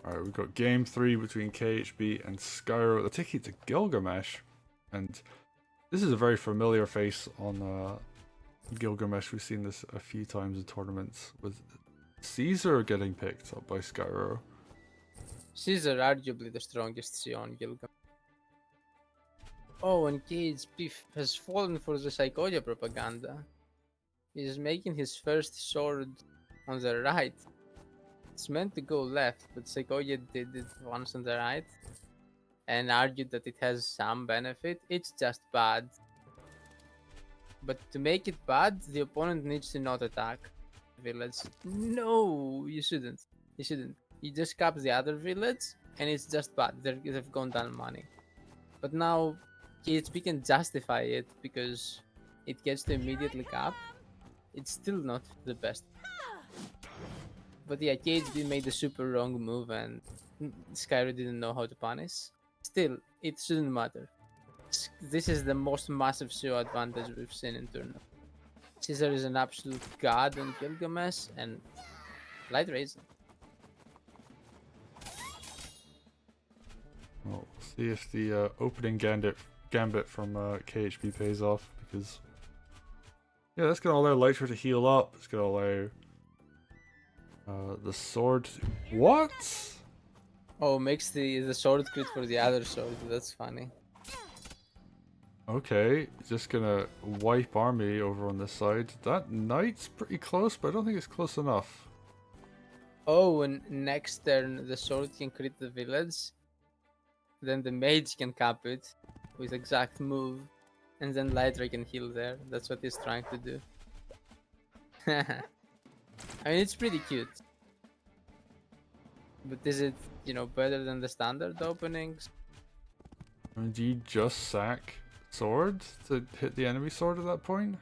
Alright, we've got game 3 between KHB and Skyro. They're taking it to Gilgamesh. And this is a very familiar face on Gilgamesh. We've seen this a few times in tournaments with Caesar getting picked up by Skyro. Caesar arguably the strongest C on Gilgamesh. Oh, and KHB has fallen for the Psycholia propaganda. He's making his first sword on the right. It's meant to go left, but Psycholia did it once on the right and argued that it has some benefit. It's just bad. But to make it bad, the opponent needs to not attack village. No, you shouldn't. You shouldn't. You just cap the other village, and it's just bad. They've gone down money. But now, KHB can justify it because it gets to immediately cap. It's still not the best. But yeah, KHB made a super wrong move, and Skyro didn't know how to punish. Still, it shouldn't matter. This is the most massive show advantage we've seen in tournament. Caesar is an absolute god on Gilgamesh, and Lytra isn't. Well, we'll see if the opening gambit from KHB pays off, because yeah, that's gonna allow Lytra to heal up. It's gonna allow the sword. What? Oh, makes the sword crit for the other sword. That's funny. Okay, just gonna wipe army over on this side. That knight's pretty close, but I don't think it's close enough. Oh, and next turn the sword can crit the village. Then the mage can cap it with exact move, and then Lytra can heal there. That's what he's trying to do. I mean, it's pretty cute. But is it, better than the standard openings? I mean, do you just sack sword to hit the enemy sword at that point?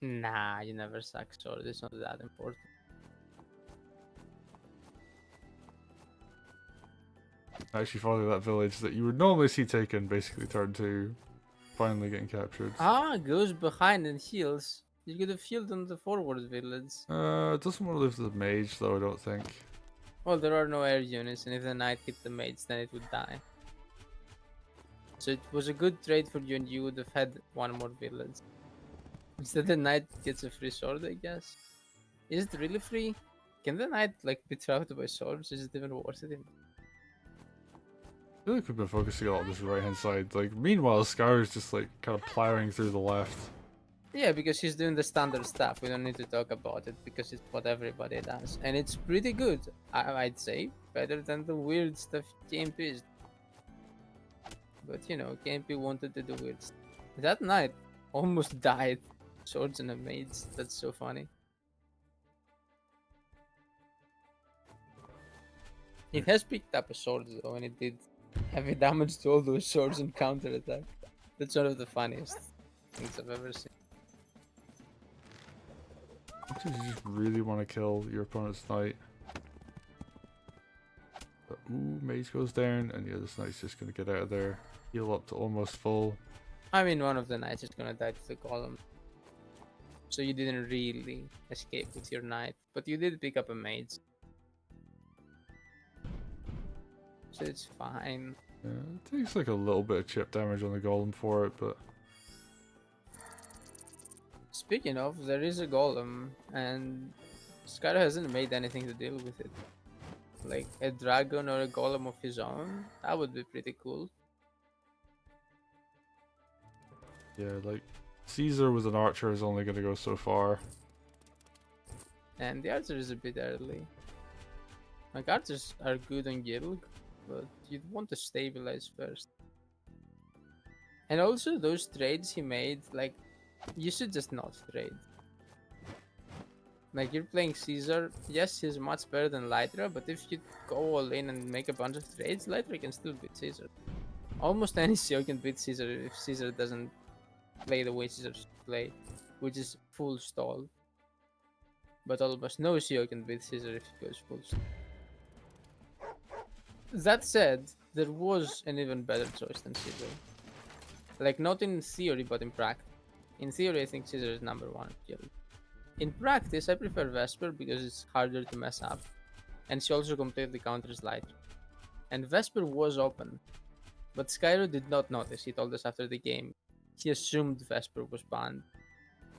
Nah, you never sack sword. It's not that important. Actually, finally, that village that you would normally see taken basically turned to finally getting captured. Goes behind and heals. You could have healed on the forward village. It doesn't want to live the mage though, I don't think. Well, there are no air units, and if the knight hit the mage, then it would die. So it was a good trade for you, and you would have had one more village. Instead, the knight gets a free sword, I guess. Is it really free? Can the knight be trapped by swords? Is it even worth it? I feel like we've been focusing a lot on this right hand side. Meanwhile, Skyro's just kind of plowing through the left. Yeah, because he's doing the standard stuff. We don't need to talk about it because it's what everybody does. And it's pretty good, I'd say. Better than the weird stuff KMP is. But KMP wanted to do weird stuff. That knight almost died. Swords and a mage. That's so funny. It has picked up a sword though, and it did heavy damage to all those swords and counter attack. That's one of the funniest things I've ever seen. Sometimes you just really want to kill your opponent's knight. But, ooh, mage goes down, and yeah, this knight's just going to get out of there. Heal up to almost full. I mean, one of the knights is going to die to the column. So you didn't really escape with your knight, but you did pick up a mage. So it's fine. Yeah, it takes a little bit of chip damage on the golem for it, but... Speaking of, there is a golem, and Skyro hasn't made anything to deal with it. Like a dragon or a golem of his own, that would be pretty cool. Yeah, Caesar with an archer is only going to go so far. And the archer is a bit early. Archers are good on Gilg, but you'd want to stabilize first. And also those trades he made, you should just not trade. You're playing Caesar, yes, he's much better than Lytra, but if you go all in and make a bunch of trades, Lytra can still beat Caesar. Almost any CO can beat Caesar if Caesar doesn't play the way Caesar should play, which is full stall. But almost no CO can beat Caesar if he goes full stall. That said, there was an even better choice than Caesar. Not in theory, but in practice. In theory, I think Caesar is number 1 kill. In practice, I prefer Vesper because it's harder to mess up, and she also completely counters Lytra. and Vesper was open. But Skyro did not notice. He told us after the game. He assumed Vesper was banned,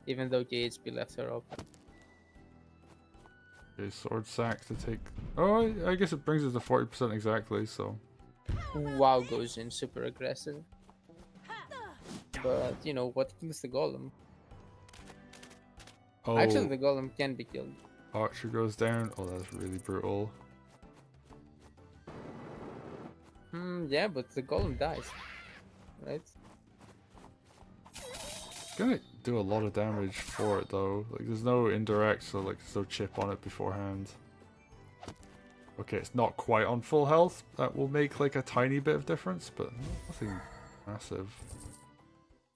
even though KHB left her open. Okay, sword sack to take. Oh, I guess it brings us to 40% exactly. So. WoW goes in super aggressive. But you know what kills the golem? Oh, Actually, the golem can be killed. archer goes down. Oh, that's really brutal. Yeah, but the golem dies, right? Gonna do a lot of damage for it though. Like there's no indirect, so like there's no chip on it beforehand. Okay, it's not quite on full health. That will make like a tiny bit of difference, but nothing massive.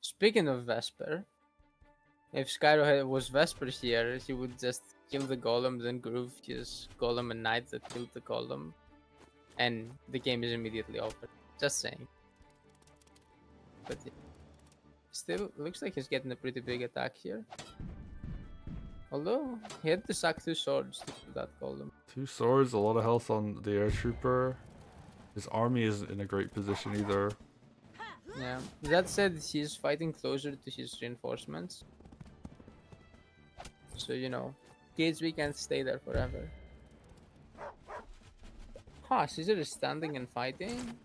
Speaking of Vesper, if Skyro was Vesper here, he would just kill the golem, then groove his golem and knight that killed the golem, and the game is immediately over. Just saying. But yeah. Still, looks like he's getting a pretty big attack here. Although, he had to sack 2 swords to kill that golem. 2 swords, a lot of health on the air trooper. His army isn't in a great position either. Yeah. That said, he's fighting closer to his reinforcements. So, you know, KHB can't stay there forever. Huh, Caesar is standing and fighting?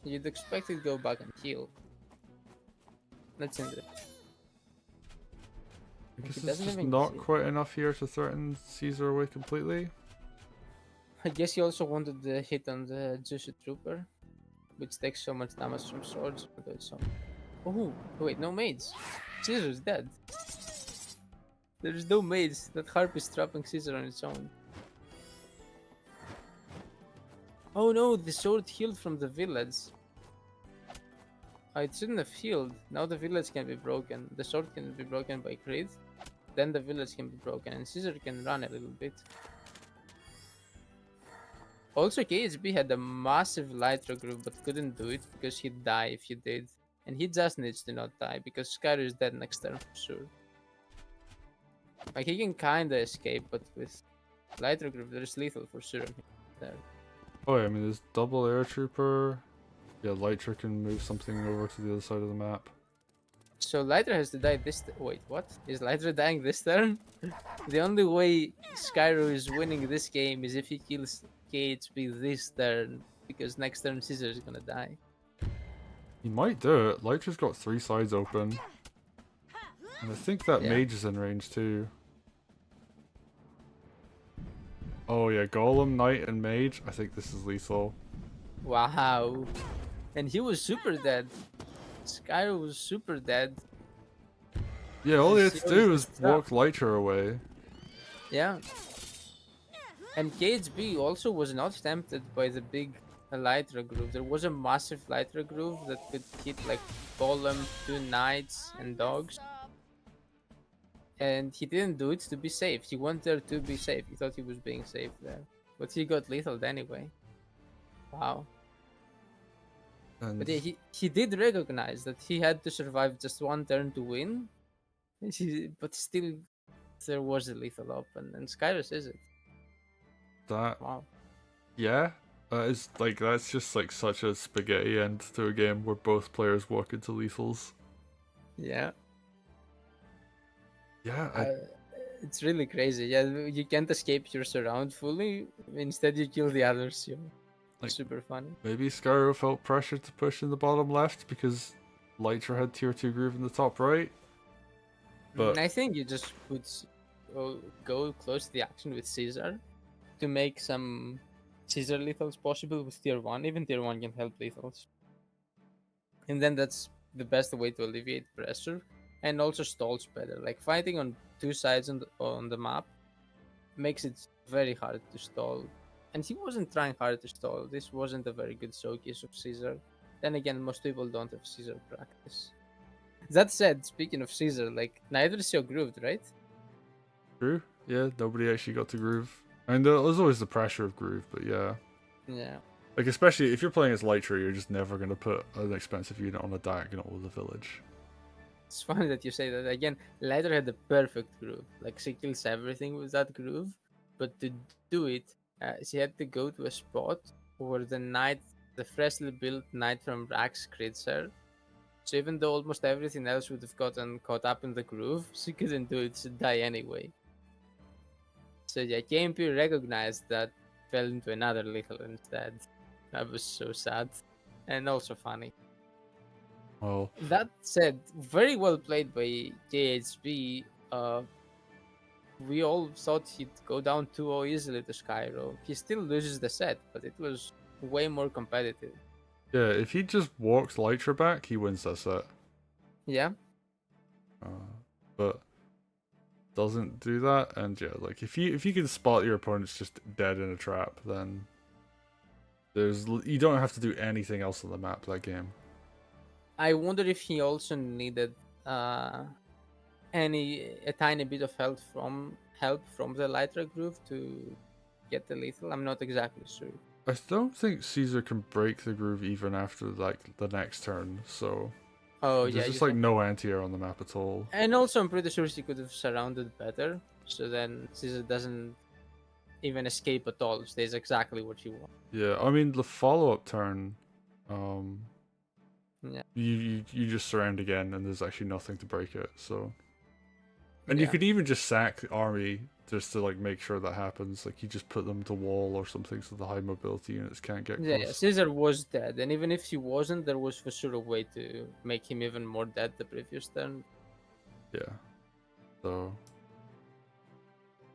You'd expect it to go back and heal. That's interesting. I guess He it's doesn't just even not see- quite enough here to threaten Caesar away completely. I guess he also wanted the hit on the Juicy Trooper, which takes so much damage from swords. Oh, wait, no maids. Caesar's dead. There's no maids. That harp is trapping Caesar on its own. Oh no, the sword healed from the village. It shouldn't have healed. Now the village can be broken. The sword can be broken by crit. Then the village can be broken and Caesar can run a little bit. Also, KHB had a massive Lytra groove but couldn't do it because he'd die if he did. And he just needs to not die because Skyro is dead next turn for sure. Like, he can kinda escape, but with Lytra groove there's lethal for sure there. Oh yeah, I mean there's double air trooper. Yeah, Lytra can move something over to the other side of the map. So Lytra has to die this wait, what? Is Lytra dying this turn? The only way Skyro is winning this game is if he kills KHB this turn, because next turn Caesar is gonna die. He might do it. Lytra's got 3 sides open. And I think that Yeah. mage is in range too. Oh yeah, golem, knight, and mage. I think this is lethal. Wow. And he was super dead. Skyro was super dead. Yeah, all he had to He do was was walk Lytra away. Yeah. And KHB also was not tempted by the big Lytra groove. There was a massive Lytra groove that could hit like golem, 2 knights, and dogs. And he didn't do it to be safe. He went there to be safe. He thought he was being safe there. But he got lethal anyway. Wow. And But yeah, he did recognize that he had to survive just 1 turn to win. But still, there was a lethal open. And Skyro says it. that, Wow. yeah, that's just like such a spaghetti end to a game where both players walk into lethals. Yeah. Yeah, It's really crazy. Yeah, you can't escape your surround fully. Instead, you kill the others. Like- Super funny. maybe Skyro felt pressure to push in the bottom left because Lytra had tier 2 groove in the top right. But I think you just would go close to the action with Caesar to make some Caesar lethals possible with tier 1. Even tier 1 can help lethals. And then that's the best way to alleviate pressure and also stalls better. Like, fighting on 2 sides on the map makes it very hard to stall. And he wasn't trying hard to stall. This wasn't a very good showcase of Caesar. Then again, most people don't have Caesar practice. That said, speaking of Caesar, like, neither is your grooved, right? True, yeah, nobody actually got to groove. And there was always the pressure of groove, but yeah. Yeah. Like, especially if you're playing as Lytra, you're just never going to put an expensive unit on a diagonal with a village. It's funny that you say that. Again, Lytra had the perfect groove. Like, she kills everything with that groove. But to do it, she had to go to a spot where the freshly built knight from Rax crits her. So even though almost everything else would have gotten caught up in the groove, she couldn't do it, she'd die anyway. So yeah, KMP recognized that, fell into another lethal instead. That was so sad. And also funny. Well, That said, very well played by KHB. We all thought he'd go down 2-0 easily to Skyro. He still loses the set, but it was way more competitive. yeah, if he just walks Lytra back, he wins that set. Yeah. But doesn't do that, and yeah, like if you can spot your opponent's just dead in a trap, then you don't have to do anything else on the map that game. I wonder if he also needed a tiny bit of help from the Lytra groove to get the lethal. I'm not exactly sure. I don't think Caesar can break the groove even after like the next turn, so Oh there's yeah, just like no anti-air on the map at all. and also I'm pretty sure he could have surrounded better, so then Caesar doesn't even escape at all. Stays exactly what you want. Yeah, I mean the follow-up turn, Yeah. you just surround again, and there's actually nothing to break it. So, and you Yeah. could even just sack the army just to like make sure that happens. Like you just put them to wall or something so the high mobility units can't get Yeah, close. Caesar was dead, and even if he wasn't, there was for sure a way to make him even more dead the previous turn. Yeah. So.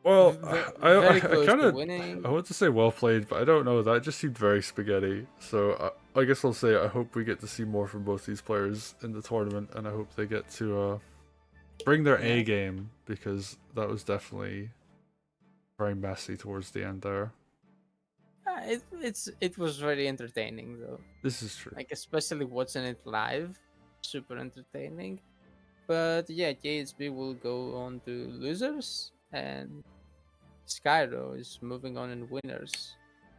Well, Very I close kind to of winning. I want to say well played, but I don't know. That just seemed very spaghetti. So I guess I'll say I hope we get to see more from both these players in the tournament, and I hope they get to bring their A game, because that was definitely very messy towards the end there. It was very entertaining though. This is true. Like especially watching it live, super entertaining. But yeah, KHB will go on to losers, and Skyro is moving on in winners.